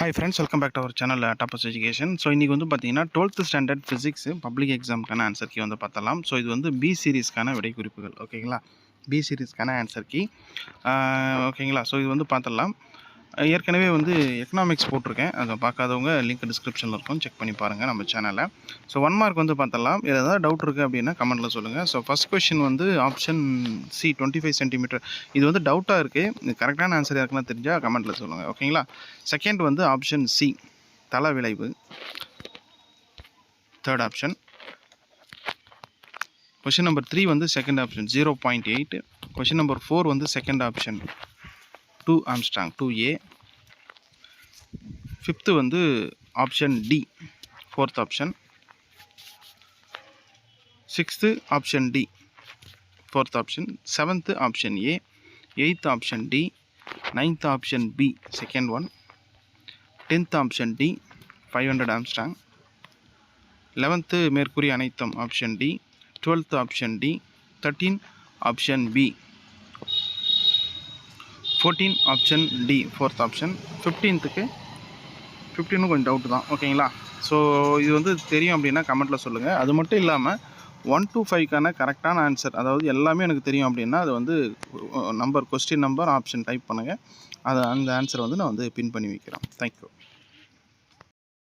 Hi friends, welcome back to our channel toppers education. So இன்றைக்கி வந்து பார்த்தீங்கன்னா 12th standard physics public எக்ஸாமுக்கான answer key வந்து பார்த்தலாம். ஸோ இது வந்து பி சீரீஸ்க்கான விடை குறிப்புகள். ஓகேங்களா, பி சீரீஸ்க்கான ஆன்சர் கீ. ஓகேங்களா, ஸோ இது வந்து பார்த்துடலாம். ஏற்கனவே வந்து எக்கனாமிக்ஸ் போட்டிருக்கேன், அதை பார்க்காதவங்க லிங்க் டிஸ்கிரிப்ஷனில் இருக்கும், செக் பண்ணி பாருங்கள் நம்ம சேனலை. ஸோ 1 மார்க் வந்து பார்த்தலாம். இதில் ஏதாவது டவுட் இருக்குது அப்படின்னா கமெண்ட்டில் சொல்லுங்கள். ஸோ ஃபஸ்ட் கொஷின் வந்து ஆப்ஷன் சி 25 சென்டிமீட்டர். இது வந்து டவுட்டாக இருக்குது, இது கரெக்டான ஆன்சர் யாருக்குன்னா தெரிஞ்சால் கமெண்ட்டில் சொல்லுங்கள். ஓகேங்களா. செகண்ட் வந்து ஆப்ஷன் சி தல விளைவு, தேர்ட் ஆப்ஷன். கொஷின் நம்பர் 3 வந்து செகண்ட் ஆப்ஷன் 0.8. கொஷின் நம்பர் 4 வந்து second option 2 angstrom 2A. Fifth வந்து option D fourth option. Sixth option D fourth option. Seventh option A. Eighth option D. Ninth option B second one. 10th option D 500 angstrom. 11th மேற்கூறி அனைத்தும் option D. 12th option D. 13 option B. 14 option D fourth option. 15க்கு கொஞ்சம் doubt தான். ஓகேங்களா. So இது வந்து தெரியும் அப்படின்னா கமெண்ட்டில் சொல்லுங்கள். அது மட்டும் இல்லாமல் 1 to 5க்கான கரெக்டான ஆன்சர், அதாவது எல்லாமே எனக்கு தெரியும் அப்படின்னா அது வந்து number, question number, option type பண்ணுங்கள். அந்த ஆன்சரை வந்து நான் வந்து பின் பண்ணி வைக்கிறேன். தேங்க்யூ.